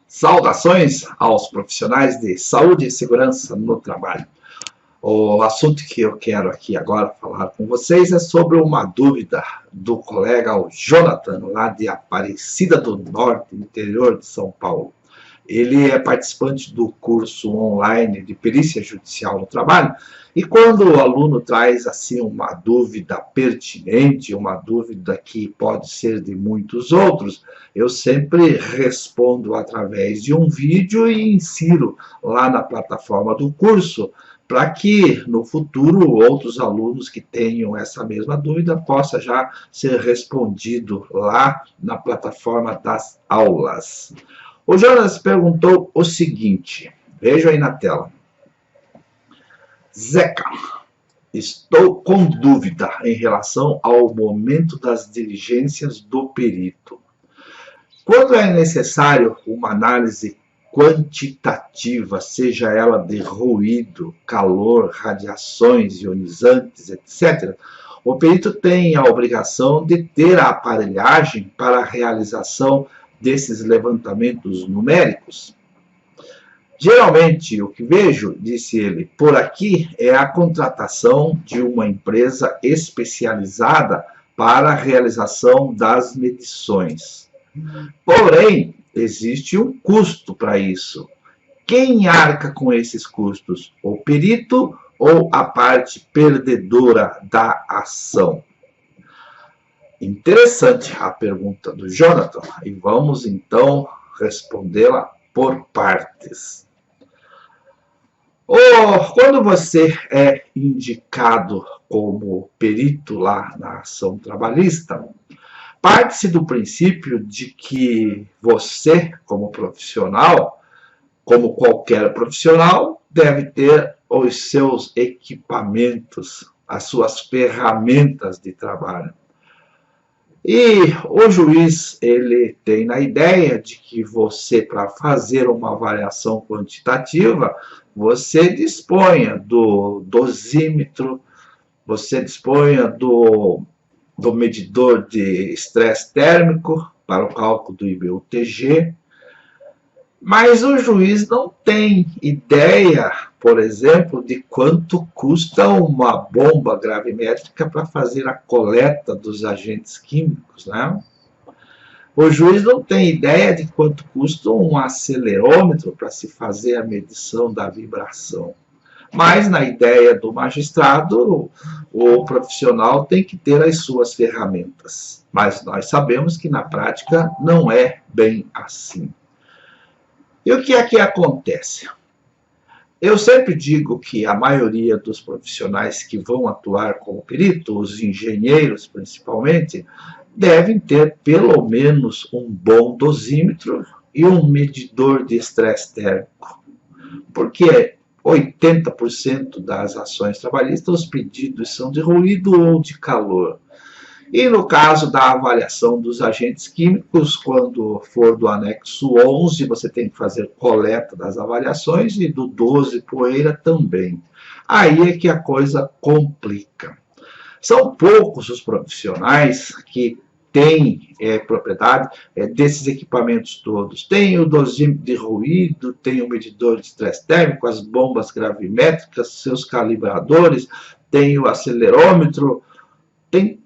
Saudações aos profissionais de saúde e segurança no trabalho. O assunto que eu quero aqui agora falar com vocês é sobre uma dúvida do colega Jonathan, lá de Aparecida do Norte, interior de São Paulo. Ele é participante do curso online de perícia judicial no trabalho, e quando o aluno traz assim uma dúvida pertinente, uma dúvida que pode ser de muitos outros, eu sempre respondo através de um vídeo e insiro lá na plataforma do curso, para que no futuro outros alunos que tenham essa mesma dúvida possa já ser respondido lá na plataforma das aulas. O Jonas perguntou o seguinte, veja aí na tela. Zeca, estou com dúvida em relação ao momento das diligências do perito. Quando é necessário uma análise quantitativa, seja ela de ruído, calor, radiações ionizantes, etc., o perito tem a obrigação de ter a aparelhagem para a realização desses levantamentos numéricos? Geralmente, o que vejo, disse ele, por aqui é a contratação de uma empresa especializada para a realização das medições. Porém, existe um custo para isso. Quem arca com esses custos? O perito ou a parte perdedora da ação? Interessante a pergunta do Jonathan, e vamos então respondê-la por partes. Quando você é indicado como perito lá na ação trabalhista, parte-se do princípio de que você, como profissional, como qualquer profissional, deve ter os seus equipamentos, as suas ferramentas de trabalho. E o juiz, ele tem na ideia de que você, para fazer uma avaliação quantitativa, você disponha do dosímetro, você disponha do medidor de estresse térmico para o cálculo do IBU-TG, mas o juiz não tem ideia, por exemplo, de quanto custa uma bomba gravimétrica para fazer a coleta dos agentes químicos, né? O juiz não tem ideia de quanto custa um acelerômetro para se fazer a medição da vibração. Mas, na ideia do magistrado, o profissional tem que ter as suas ferramentas. Mas nós sabemos que, na prática, não é bem assim. E o que é que acontece? Eu sempre digo que a maioria dos profissionais que vão atuar como perito, os engenheiros principalmente, devem ter pelo menos um bom dosímetro e um medidor de estresse térmico. Porque 80% das ações trabalhistas, os pedidos são de ruído ou de calor. E no caso da avaliação dos agentes químicos, quando for do anexo 11, você tem que fazer coleta das avaliações e do 12, poeira também. Aí é que a coisa complica. São poucos os profissionais que têm propriedade desses equipamentos todos. Tem o dosímetro de ruído, tem o medidor de estresse térmico, as bombas gravimétricas, seus calibradores, tem o acelerômetro, tem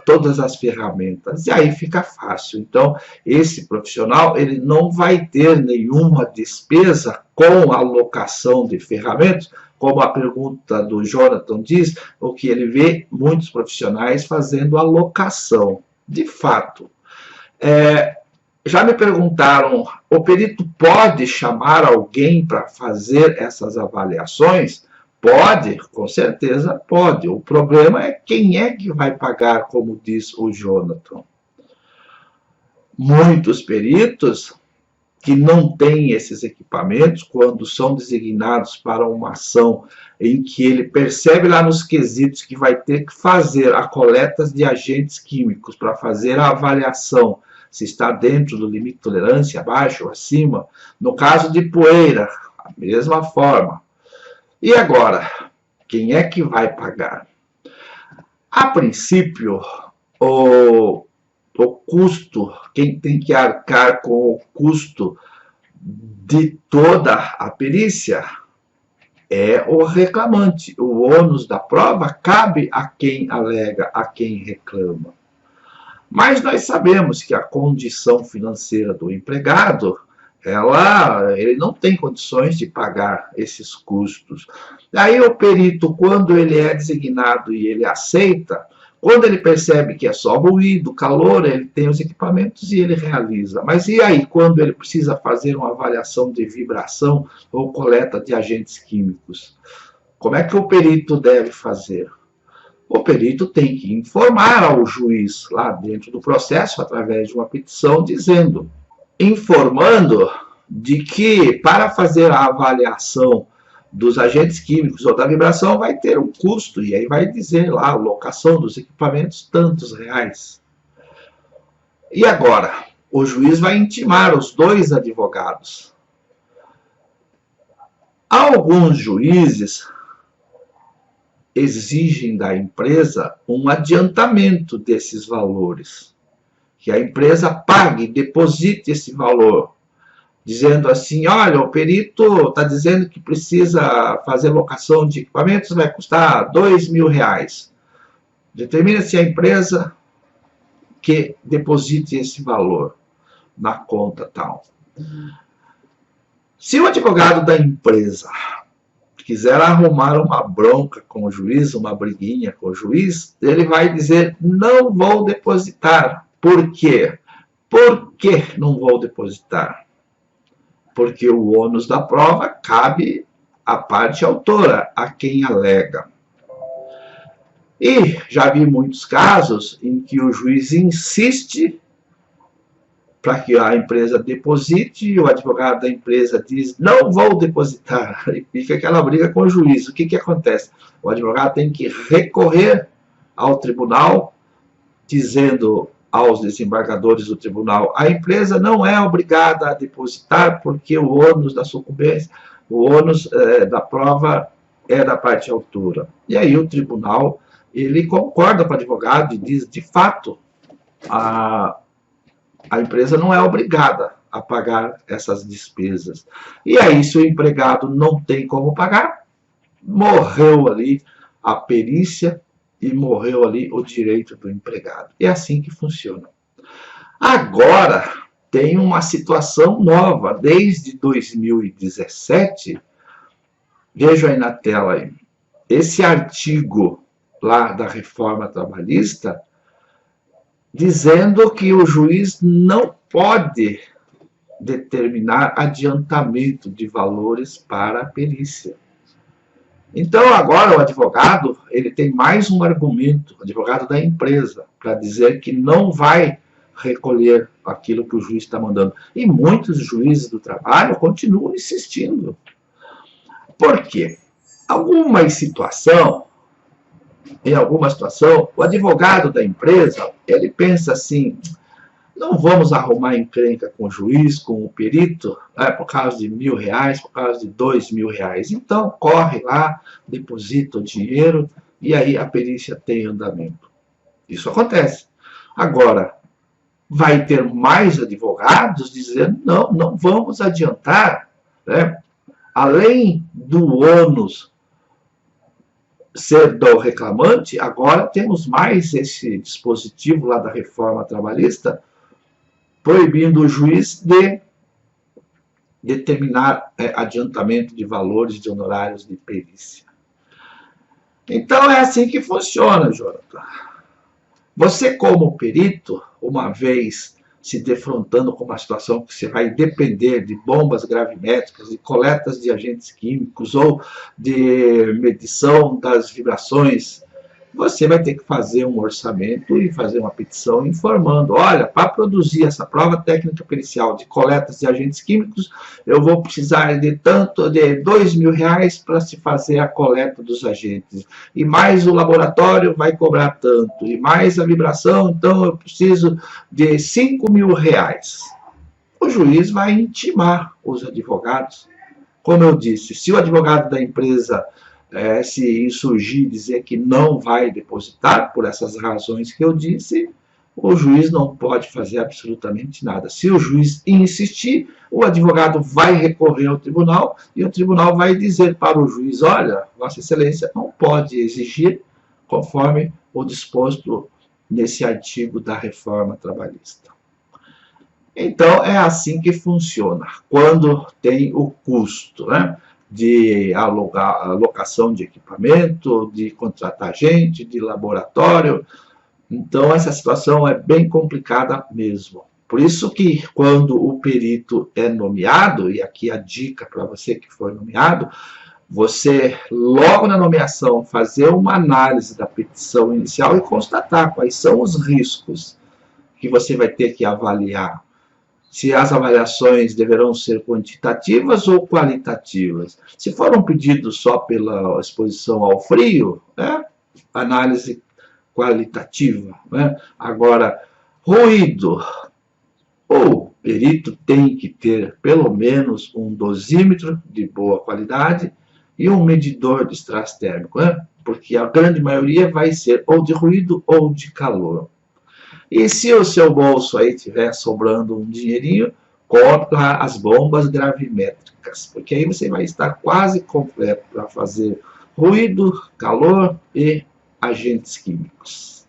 todas as ferramentas, e aí fica fácil. Então, esse profissional ele não vai ter nenhuma despesa com a alocação de ferramentas, como a pergunta do Jonathan diz, o que ele vê muitos profissionais fazendo alocação. De fato, já me perguntaram, o perito pode chamar alguém para fazer essas avaliações? Pode, com certeza pode. O problema é quem é que vai pagar, como diz o Jonathan. Muitos peritos que não têm esses equipamentos, quando são designados para uma ação em que ele percebe lá nos quesitos que vai ter que fazer a coleta de agentes químicos para fazer a avaliação, se está dentro do limite de tolerância, abaixo ou acima. No caso de poeira, a mesma forma. E agora, quem é que vai pagar? A princípio, o custo, quem tem que arcar com o custo de toda a perícia é o reclamante. O ônus da prova cabe a quem alega, a quem reclama. Mas nós sabemos que a condição financeira do empregado, ele não tem condições de pagar esses custos. Aí o perito, quando ele é designado e ele aceita, quando ele percebe que é só ruído, calor, ele tem os equipamentos e ele realiza. Mas e aí, quando ele precisa fazer uma avaliação de vibração ou coleta de agentes químicos? Como é que o perito deve fazer? O perito tem que informar ao juiz, lá dentro do processo, através de uma petição, informando de que, para fazer a avaliação dos agentes químicos ou da vibração, vai ter um custo, e aí vai dizer lá, a locação dos equipamentos, tantos reais. E agora, o juiz vai intimar os dois advogados. Alguns juízes exigem da empresa um adiantamento desses valores, que a empresa pague, deposite esse valor, dizendo assim, olha, o perito está dizendo que precisa fazer locação de equipamentos, vai custar R$2.000. Determina-se a empresa que deposite esse valor na conta tal. Se o advogado da empresa quiser arrumar uma bronca com o juiz, uma briguinha com o juiz, ele vai dizer, não vou depositar. Por quê? Por que não vou depositar? Porque o ônus da prova cabe à parte autora, a quem alega. E já vi muitos casos em que o juiz insiste para que a empresa deposite, e o advogado da empresa diz, não vou depositar, e fica aquela briga com o juiz. O que acontece? O advogado tem que recorrer ao tribunal, dizendo aos desembargadores do tribunal, a empresa não é obrigada a depositar porque o ônus da sucumbência, o ônus da prova é da parte autora. E aí o tribunal, ele concorda com o advogado e diz, de fato, a empresa não é obrigada a pagar essas despesas. E aí, se o empregado não tem como pagar, morreu ali a perícia e morreu ali o direito do empregado. É assim que funciona. Agora, tem uma situação nova. Desde 2017, veja aí na tela, aí, esse artigo lá da reforma trabalhista, dizendo que o juiz não pode determinar adiantamento de valores para a perícia. Então, agora o advogado, ele tem mais um argumento, o advogado da empresa, para dizer que não vai recolher aquilo que o juiz está mandando. E muitos juízes do trabalho continuam insistindo. Por quê? Em alguma situação, o advogado da empresa, ele pensa assim, não vamos arrumar encrenca com o juiz, com o perito, por causa de R$1.000, por causa de R$2.000. Então, corre lá, deposita o dinheiro e aí a perícia tem andamento. Isso acontece. Agora, vai ter mais advogados dizendo, não vamos adiantar, né? Além do ônus ser do reclamante, agora temos mais esse dispositivo lá da reforma trabalhista, proibindo o juiz de determinar adiantamento de valores de honorários de perícia. Então é assim que funciona, Jonathan. Você, como perito, uma vez se defrontando com uma situação que você vai depender de bombas gravimétricas, de coletas de agentes químicos ou de medição das vibrações, você vai ter que fazer um orçamento e fazer uma petição informando, olha, para produzir essa prova técnica pericial de coletas de agentes químicos, eu vou precisar de R$2.000 para se fazer a coleta dos agentes, e mais o laboratório vai cobrar tanto, e mais a vibração, então eu preciso de R$5.000. O juiz vai intimar os advogados. Como eu disse, se o advogado da empresa se insurgir, dizer que não vai depositar por essas razões que eu disse, o juiz não pode fazer absolutamente nada. Se o juiz insistir, o advogado vai recorrer ao tribunal e o tribunal vai dizer para o juiz: olha, Vossa Excelência não pode exigir conforme o disposto nesse artigo da reforma trabalhista. Então, é assim que funciona. Quando tem o custo, né, de alocação de equipamento, de contratar gente, de laboratório. Então, essa situação é bem complicada mesmo. Por isso que, quando o perito é nomeado, e aqui a dica para você que foi nomeado, você, logo na nomeação, fazer uma análise da petição inicial e constatar quais são os riscos que você vai ter que avaliar. Se as avaliações deverão ser quantitativas ou qualitativas. Se for um pedido só pela exposição ao frio, análise qualitativa. Agora, ruído. O perito tem que ter pelo menos um dosímetro de boa qualidade e um medidor de estresse térmico, porque a grande maioria vai ser ou de ruído ou de calor. E se o seu bolso aí tiver sobrando um dinheirinho, compra as bombas gravimétricas, porque aí você vai estar quase completo para fazer ruído, calor e agentes químicos.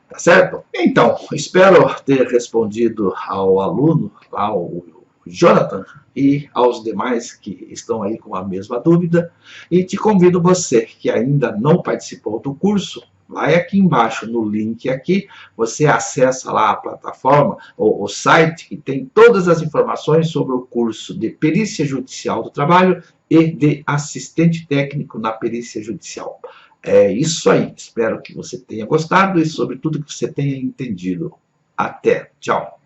Tá certo? Então, espero ter respondido ao aluno, ao Jonathan, e aos demais que estão aí com a mesma dúvida. E te convido, você que ainda não participou do curso, vai aqui embaixo no link aqui, você acessa lá a plataforma, o site, que tem todas as informações sobre o curso de Perícia Judicial do Trabalho e de Assistente Técnico na Perícia Judicial. É isso aí, espero que você tenha gostado e, sobretudo, que você tenha entendido. Até, tchau!